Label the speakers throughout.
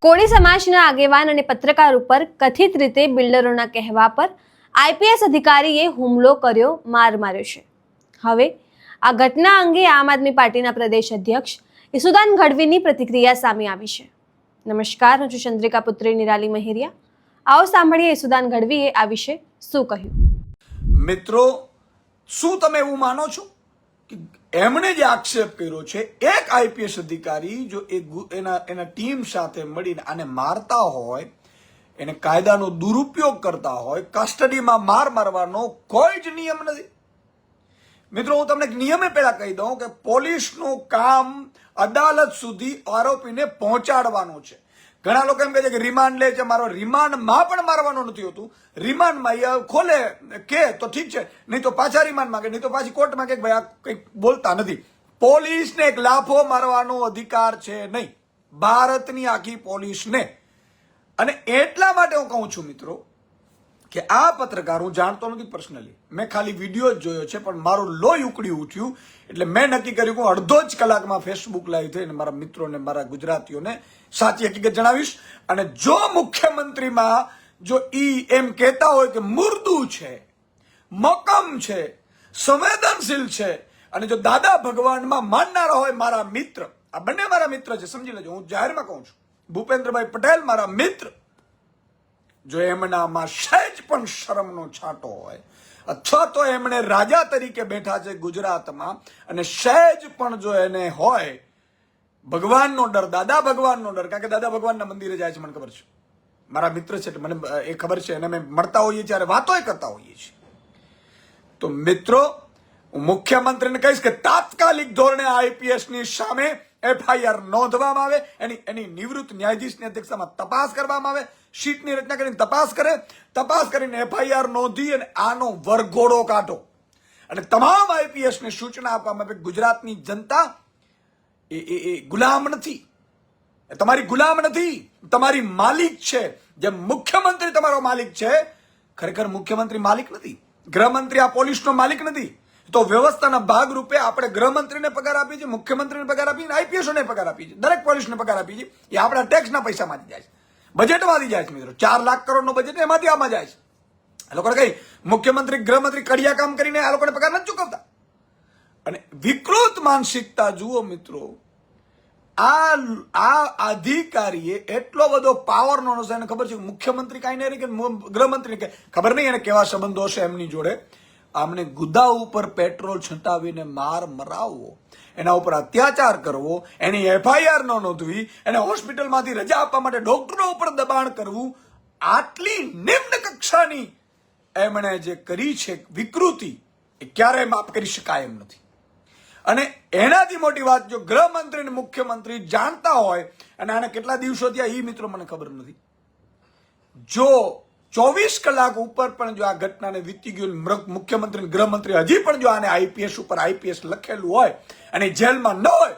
Speaker 1: કોળી સમાજના આગેવાન અને પત્રકાર ઉપર કથિત રીતે બિલ્ડરોના કહેવા પર આઈપીએસ અધિકારીએ હુમલો કર્યો, માર માર્યો છે. હવે આ ઘટના અંગે આમ આદમી પાર્ટીના પ્રદેશ અધ્યક્ષ ઈસુદાન ગઢવીની પ્રતિક્રિયા સામે આવી છે. નમસ્કાર, હું છું ચંદ્રિકા પુત્રી નિરાલી મહેરિયા. આવો સાંભળીએ ઈસુદાન ગઢવીએ આ વિશે શું કહ્યું.
Speaker 2: મિત્રો, શું તમે એવું માનો છો કે એમણે જે આક્ષેપ કર્યો છે, એક આઈપીએસ અધિકારી જો એના ટીમ સાથે મળીને આને મારતા હોય, એને કાયદાનો દુરુપયોગ કરતા હોય, કસ્ટડીમાં મારવાનો કોઈ જ નિયમ નથી. મિત્રો, હું તમને નિયમે પહેલા કહી દઉં કે પોલીસનું કામ અદાલત સુધી આરોપીને પહોંચાડવાનું છે. ઘણા લોકો એમ કહે છે કે રિમાન્ડ લે છે, મારો રિમાન્ડમાં પણ મારવાનું નથી હોતું. રિમાન્ડમાં એ ખોલે કે તો ઠીક છે, નહીં તો પાછા રિમાન્ડ માંગે, નહીં તો પાછી કોર્ટમાં કે ભાઈ આ કંઈક બોલતા નથી. પોલીસને એક લાફો મારવાનો અધિકાર છે નહીં, ભારતની આખી પોલીસને. અને એટલા માટે હું કહું છું મિત્રો કે આ પત્રકાર હું જાણતો નથી પર્સનલી, મેં ખાલી વિડીયો જ જોયો છે, પણ મારું લોહી ઉકળી ઉઠ્યું એટલે મેં નક્કી કર્યું કે હું અડધો જ કલાકમાં ફેસબુક લાઈવ થઈને મારા મિત્રોને, મારા ગુજરાતીઓને સાચી હકીકત જણાવીશ. અને જો મુખ્યમંત્રીમાં જો એમ કહેતા હોય કે મુર્દુ છે, મકમ છે, સંવેદનશીલ છે, અને જો દાદા ભગવાનમાં માનનારા હોય મારા મિત્ર, આ બંને મારા મિત્ર છે, સમજી લેજો, હું જાહેરમાં કહું છું, ભૂપેન્દ્રભાઈ પટેલ મારા મિત્ર, જો એમનામાં સહેજ પણ શરમનો છાંટો હોય, અથવા તો એમણે રાજા તરીકે બેઠા છે ગુજરાતમાં, અને સહેજ પણ જો એને હોય ભગવાનનો ડર, દાદા ભગવાનનો ડર, કારણ કે દાદા ભગવાનના મંદિરે જાય છે, મને ખબર છે, મારા મિત્ર છે, મને એ ખબર છે, અને અમે મળતા હોઈએ છીએ, વાતોય કરતા હોઈએ છીએ. તો મિત્રો, હું મુખ્યમંત્રીને કહીશ કે તાત્કાલિક ધોરણે આઈપીએસ ની સામે એફઆઈઆર નોંધવામાં આવે, એની નિવૃત્ત ન્યાયાધીશની અધ્યક્ષતામાં તપાસ કરવામાં આવે, શીટની રચના કરીને તપાસ કરીને એફઆઈઆર નોંધી અને આનો વરઘોડો કાઢો. અને તમામ આઈપીએસ ને સૂચના આપવામાં આવે, ગુજરાતની જનતા એ ગુલામ નથી, તમારી ગુલામ નથી, તમારી માલિક છે. જેમ મુખ્યમંત્રી તમારો માલિક છે, ખરેખર મુખ્યમંત્રી માલિક નથી, ગૃહમંત્રી આ પોલીસનો માલિક નથી. તો વ્યવસ્થાના ભાગરૂપે આપણે ગૃહમંત્રીને પગાર આપીએ છીએ, મુખ્યમંત્રીને પગાર આપીએ, આઈપીએસઓને પગાર આપીએ છીએ, દરેક પોલીસને પગાર આપીએ છીએ. એ આપણા ટેક્સના પૈસામાંથી જાય છે, બજેટમાંથી જાય છે. મિત્રો, 4 લાખ કરોડનું બજેટ એમાંથી આમાં જાય છે. આ લોકોને કઈ મુખ્યમંત્રી, ગૃહમંત્રી કડિયા કામ કરીને આ લોકોને પગાર નથી ચૂકવતા. અને વિકૃત માનસિકતા જુઓ મિત્રો, આ અધિકારીએ એટલો બધો પાવરનો નશો, એને ખબર છે કે મુખ્યમંત્રી કાંઈ નહીં કે ગૃહમંત્રી કે ખબર નહીં એને કેવા સંબંધો છે એમની જોડે. આમને ગુદા ઉપર પેટ્રોલ છંટાવીને માર મરાવવો, એના ઉપર અત્યાચાર કરવો, એની એફઆઈઆર ન નોંધવી, એને હોસ્પિટલમાંથી રજા આપવા માટે ડોક્ટરો ઉપર દબાણ કરવું, આટલી નિમ્ન કક્ષાની એમણે જે કરી છે વિકૃતિ, એ ક્યારેય માફ કરી શકાય એમ નથી. અને એનાથી મોટી વાત, જો ગૃહમંત્રી અને મુખ્યમંત્રી જાણતા હોય, અને આને કેટલા દિવસો થયા એ મિત્રો મને ખબર નથી, જો 24 કલાક ઉપર પણ જો આ ઘટનાને વીતી ગયું, મુખ્યમંત્રી ગૃહમંત્રી હજી પણ જો આને આઈપીએસ ઉપર આઈપીએસ લખેલું હોય અને જેલમાં ન હોય,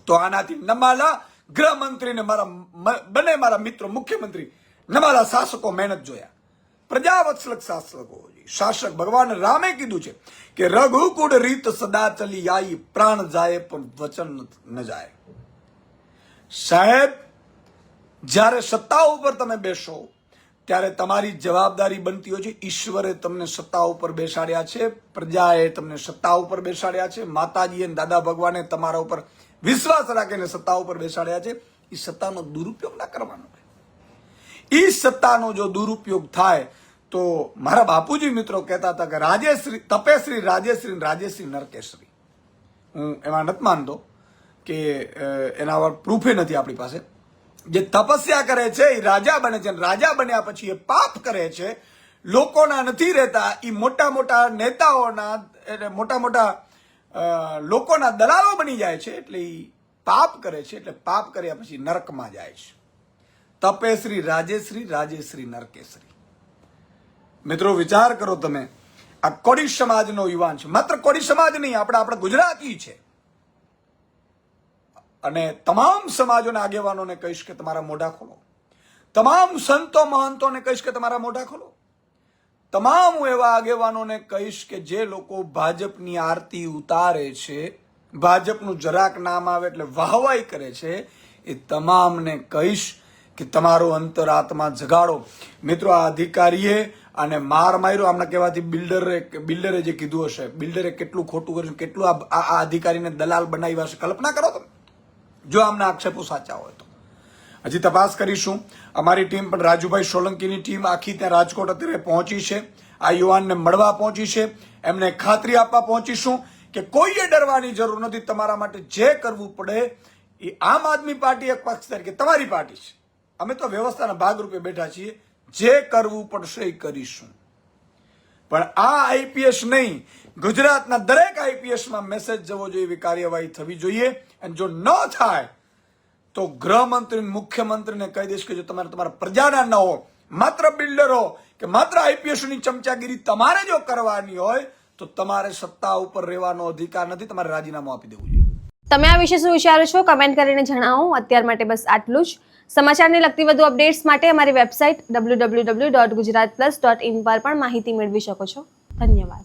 Speaker 2: તો આનાથી નમાલા ગૃહમંત્રીને મારા મિત્રો મુખ્યમંત્રી નમાલા શાસકો મહેનત જોયા, પ્રજાવત્સલક શાસક ભગવાન રામે કીધું છે કે રઘુકુળ રીત સદા ચલી આઈ, પ્રાણ જાય પણ વચન ન જાય. સાહેબ, જ્યારે સત્તા ઉપર તમે બેસો ત્યારે તમારી જવાબદારી બનતી હોય છે. ઈશ્વરે તમને સત્તા ઉપર બેસાડ્યા છે, પ્રજાએ તમને સત્તા ઉપર બેસાડ્યા છે, માતાજી અને દાદા ભગવાને તમારા ઉપર વિશ્વાસ રાખીને સત્તા ઉપર બેસાડ્યા છે. એ સત્તાનો દુરુપયોગ ના કરવાનો. એ સત્તાનો જો દુરુપયોગ થાય તો મારા બાપુજી મિત્રો કહેતા હતા કે રાજેશ્રી, તપેશ્રી, રાજેશ્રી નરકેશ્રી. હું એમાં નથી માનતો કે એના પ્રૂફે નથી આપણી પાસે. જે તપસ્યા કરે છે એ રાજા બને છે, રાજા બન્યા પછી એ પાપ કરે છે, લોકોના નથી રહેતા, એ મોટા મોટા નેતાઓના, મોટા મોટા લોકોના દલાલો બની જાય છે, એટલે એ પાપ કરે છે, એટલે પાપ કર્યા પછી નરકમાં જાય છે. તપેશ્રી, રાજેશ્રી નરકેશ્રી. મિત્રો, વિચાર કરો તમે, આ કોળી સમાજનો યુવાન છે, માત્ર કોળી સમાજ નહીં, આપણા ગુજરાતી છે. અને તમામ સમાજોના આગેવાનોને કહીશ કે તમારા મોઢા ખોલો, તમામ સંતો મહંતોને કહીશ કે તમારા મોઢા ખોલો, તમામ એવા આગેવાનોને કહીશ કે જે લોકો ભાજપની આરતી ઉતારે છે, ભાજપનું જરાક નામ આવે એટલે વાહવાઈ કરે છે, એ તમામને કહીશ કે તમારો અંતરાત્મા જગાડો. મિત્રો, આ અધિકારીએ અને માર માર્યો આમના કહેવાથી બિલ્ડરે જે કીધું હશે, બિલ્ડરે કેટલું ખોટું કર્યું, કેટલું આ અધિકારીને દલાલ બનાવ્યા હશે, કલ્પના કરો તમે, જો આમના આક્ષેપો સાચા હોય તો. હજી તપાસ કરીશું. અમારી ટીમ પણ રાજુભાઈ સોલંકીની ટીમ આખી ત્યાં રાજકોટ અત્યારે પહોંચી છે. આ યુવાનને મળવા પહોંચી છે, એમને ખાતરી આપવા પહોંચીશું કે કોઈએ ડરવાની જરૂર નથી. તમારા માટે જે કરવું પડે એ આમ આદમી પાર્ટી એક પક્ષ તરીકે તમારી પાર્ટી છે, અમે તો વ્યવસ્થાના ભાગરૂપે બેઠા છીએ. જે કરવું પડશે એ કરીશું. પણ આ આઈપીએસ નહીં, ગુજરાતના દરેક આઈપીએસમાં મેસેજ જવો જોઈએ, એવી કાર્યવાહી થવી જોઈએ. અને જો ન થાય તો ગૃહમંત્રી મુખ્યમંત્રીને કહી દઈશ કે જો તમારા પ્રજાના ન હો, માત્ર બિલ્ડરો કે માત્ર આઈપીએસની ચમચાગીરી તમારે જો કરવાની હોય તો તમારે સત્તા ઉપર રહેવાનો અધિકાર નથી, તમારે રાજીનામું આપી દેવું જોઈએ.
Speaker 1: તમે આ વિશે શું વિચારો છો? કમેન્ટ કરીને જણાવો. અત્યાર માટે બસ આટલું જ. સમાચારને લગતી વધુ અપડેટ્સ માટે અમારી વેબસાઇટ www.gujaratplus.in પર પણ માહિતી મેળવી શકો છો. ધન્યવાદ.